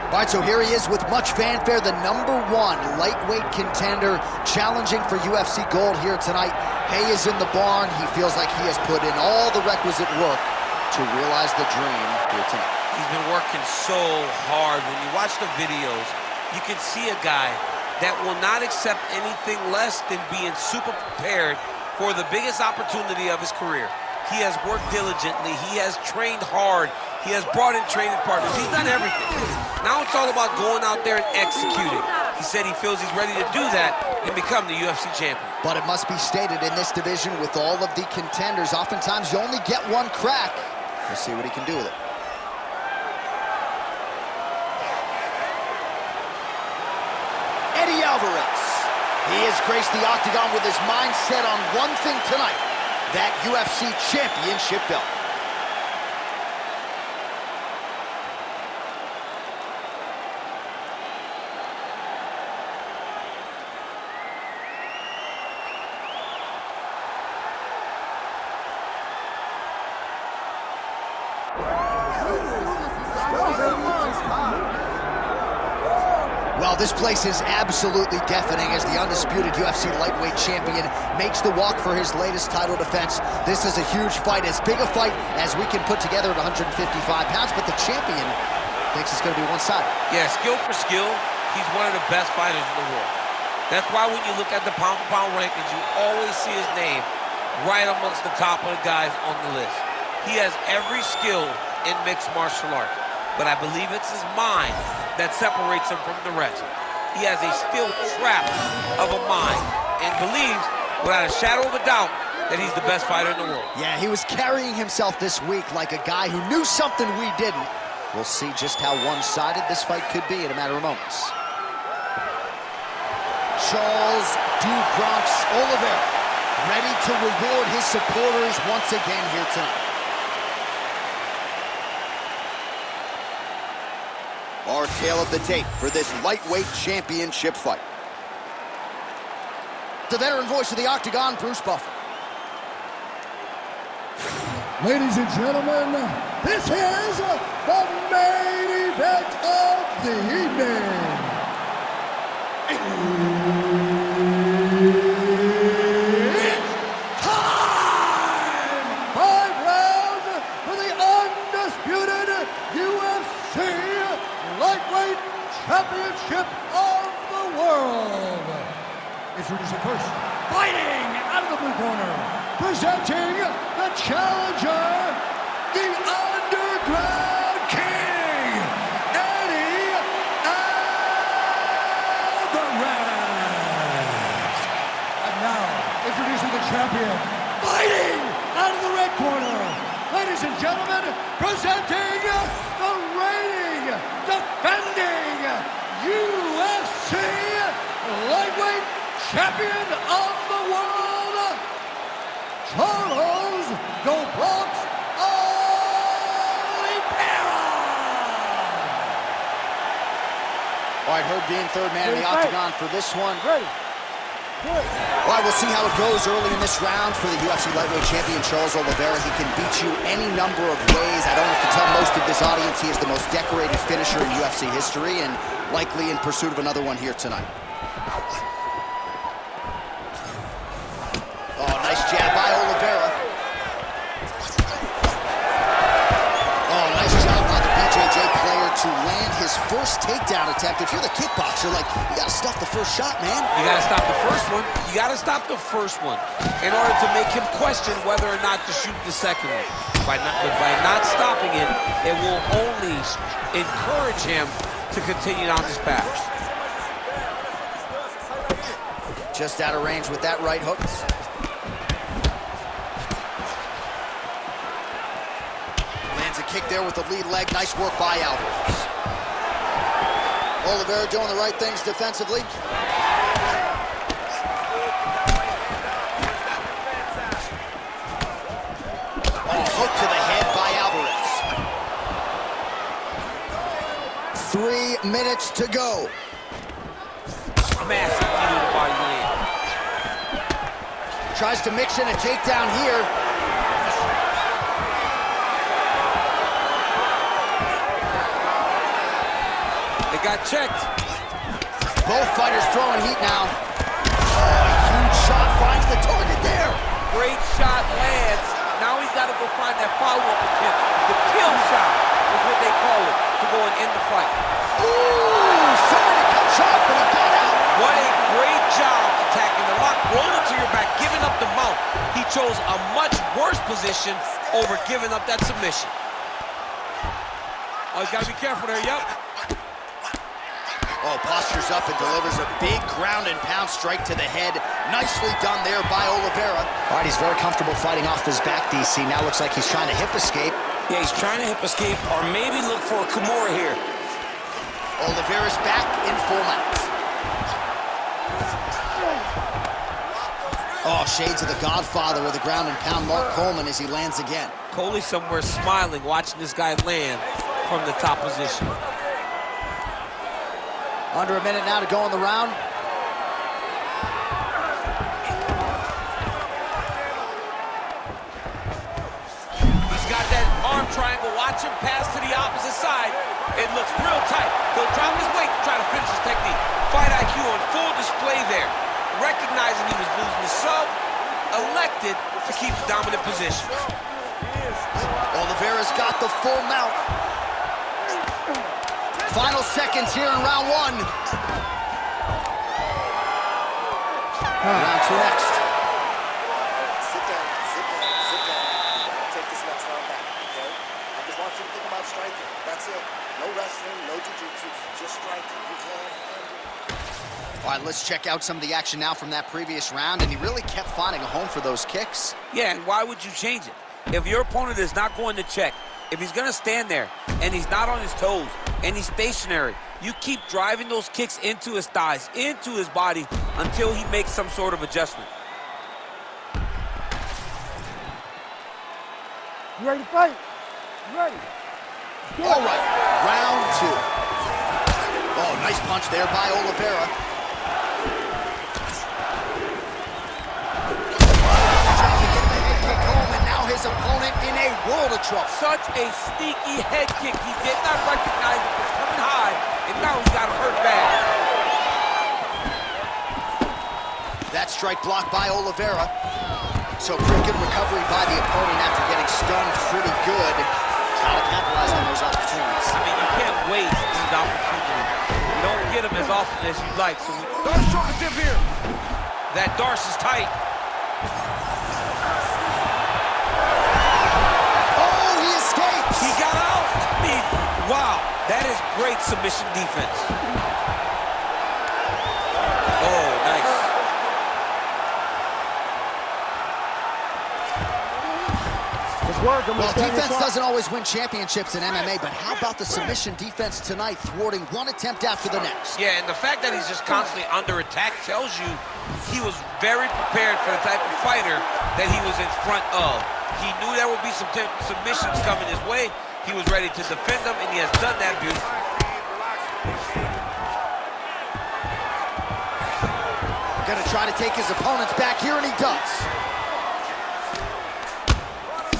All right, so here he is with much fanfare, the #1 lightweight contender challenging for UFC gold here tonight. Hay is in the barn. He feels like he has put in all the requisite work to realize the dream here tonight. He's been working so hard. When you watch the videos, you can see a guy that will not accept anything less than being super prepared for the biggest opportunity of his career. He has worked diligently. He has trained hard. He has brought in training partners. He's done everything. Now it's all about going out there and executing. He said he feels he's ready to do that and become the UFC champion. But it must be stated, in this division with all of the contenders, oftentimes you only get one crack. We'll see what he can do with it. Alvarez. He has graced the octagon with his mind set on one thing tonight, that UFC championship belt. Well, this place is absolutely deafening as the undisputed UFC lightweight champion makes the walk for his latest title defense. This is a huge fight, as big a fight as we can put together at 155 pounds, but the champion thinks it's going to be one-sided. Yeah, skill for skill, he's one of the best fighters in the world. That's why when you look at the pound-for-pound rankings, you always see his name right amongst the top of the guys on the list. He has every skill in mixed martial arts, but I believe it's his mind that separates him from the rest. He has a steel trap of a mind and believes, without a shadow of a doubt, that he's the best fighter in the world. Yeah, he was carrying himself this week like a guy who knew something we didn't. We'll see just how one-sided this fight could be in a matter of moments. Charles Du Bronx Oliveira, ready to reward his supporters once again here tonight. Our tale of the tape for this lightweight championship fight. The veteran voice of the Octagon, Bruce Buffer. Ladies and gentlemen, this is the main event of the evening. It's time! 5 rounds for the undisputed UFC lightweight championship of the world. Introducing first, fighting out of the blue corner, presenting the challenger, the Underground King, Eddie Alvarez. And now, introducing the champion, fighting out of the red corner, ladies and gentlemen, presenting the reigning, defending UFC lightweight champion of the world, Charles Du Bronx Oliveira. All right, Herb Dean, third man in the octagon for this one. Ready. All right, we'll see how it goes early in this round for the UFC lightweight champion, Charles Oliveira. He can beat you any number of ways. I don't have to tell most of this audience he is the most decorated finisher in UFC history and likely in pursuit of another one here tonight. Oh, nice jab by Oliveira. Oh, nice job by the BJJ player to land his first takedown attempt. If you're the kickboxer, like, you gotta stop the first shot, man. You gotta stop the first one. You gotta stop the first one in order to make him question whether or not to shoot the second one. By not stopping it, it will only encourage him to continue down this path. Just out of range with that right hook. Lands a kick there with the lead leg. Nice work by Alvarez. Oliveira doing the right things defensively. Oh, hook to the head by Alvarez. 3 minutes to go. Massive knee to the body land. Tries to mix in a takedown here. got checked. Both fighters throwing heat now. Oh, huge shot finds the target there. Great shot lands. Now he's got to go find that follow-up attempt. The kill shot is what they call it to go and end the fight. Ooh, somebody cut short, but he got out. What a great job attacking the lock, rolling to your back, giving up the mount. He chose a much worse position over giving up that submission. Oh, he's got to be careful there, yep. Oh, postures up and delivers a big ground and pound strike to the head. Nicely done there by Oliveira. All right, he's very comfortable fighting off his back, DC. Now looks like he's trying to hip escape. Yeah, he's trying to hip escape or maybe look for a Kimura here. Oliveira's back in full mount. Oh, shades of the Godfather with the ground and pound Mark Coleman as he lands again. Coley somewhere smiling, watching this guy land from the top position. Under a minute now to go in the round. He's got that arm triangle. Watch him pass to the opposite side. It looks real tight. He'll drop his weight to try to finish his technique. Fight IQ on full display there. Recognizing he was losing the sub, elected to keep the dominant position. Oliveira's got the full mount. Final seconds here in round one. Round two next. Sit down. Take this next round back, okay? I just want you to think about striking. That's it. No wrestling, no jiu-jitsu, just striking. You can't handle. All right, let's check out some of the action now from that previous round, and he really kept finding a home for those kicks. Yeah, and why would you change it? If your opponent is not going to check, if he's going to stand there and he's not on his toes and he's stationary, you keep driving those kicks into his thighs, into his body until he makes some sort of adjustment. You ready to fight? You ready? All right, round two. Oh, nice punch there by Oliveira. Trying to get the head kick home, and now his opponent in a world of trouble. Such a sneaky head kick. He did not recognize it was coming high, and now he's got him hurt bad. That strike blocked by Oliveira. So pretty good recovery by the opponent after getting stunned pretty good. How to capitalize on those opportunities. I mean, you can't waste these opportunities. You don't get them as often as you'd like. So Darce short the tip here. That Darce is tight. Oh, he escapes. He got out. I mean, wow, that is great submission defense. Oh, nice. Well, defense doesn't always win championships in MMA, but how about the submission defense tonight, thwarting one attempt after the next? Yeah, and the fact that he's just constantly under attack tells you he was very prepared for the type of fighter that he was in front of. He knew there would be some submissions coming his way. He was ready to defend them, and he has done that beautifully. Gonna try to take his opponents back here, and he does.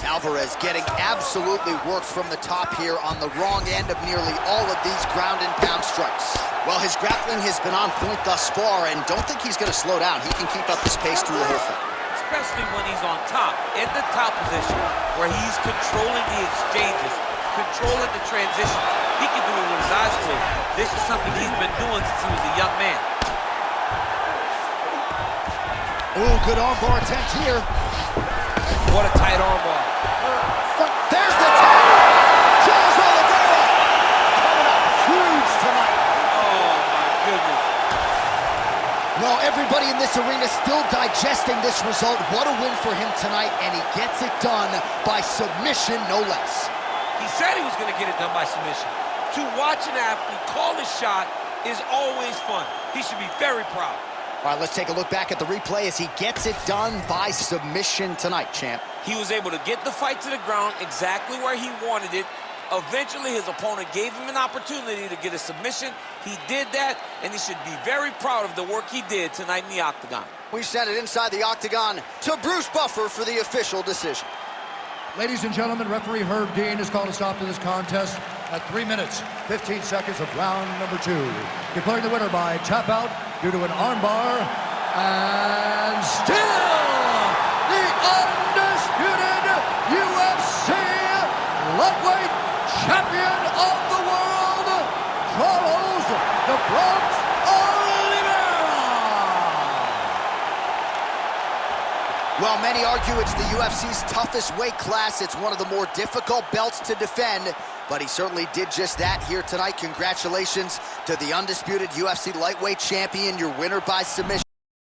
Alvarez getting absolutely worked from the top here on the wrong end of nearly all of these ground and pound strikes. Well, his grappling has been on point thus far, and don't think he's going to slow down. He can keep up this pace through the whole fight. Especially when he's on top, in the top position, where he's controlling the exchanges, controlling the transitions. He can do it with his eyes closed. This is something he's been doing since he was a young man. Ooh, good armbar attempt here. What a tight armbar. There's the tap! Charles Oliveira coming up huge tonight. Oh, my goodness. Well, everybody in this arena still digesting this result. What a win for him tonight, and he gets it done by submission, no less. He said he was going to get it done by submission. To watch an athlete call a shot is always fun. He should be very proud. All right, let's take a look back at the replay as he gets it done by submission tonight, champ. He was able to get the fight to the ground exactly where he wanted it. Eventually, his opponent gave him an opportunity to get a submission. He did that, and he should be very proud of the work he did tonight in the octagon. We sent it inside the octagon to Bruce Buffer for the official decision. Ladies and gentlemen, referee Herb Dean has called a stop to this contest at 3 minutes, 15 seconds of round number 2. Declaring the winner by tap out due to an armbar, and still the undisputed UFC lightweight champion of the world, Charles the Bronx Oliveira. Well, many argue it's the UFC's toughest weight class. It's one of the more difficult belts to defend, but he certainly did just that here tonight. Congratulations to the undisputed UFC lightweight champion, your winner by submission.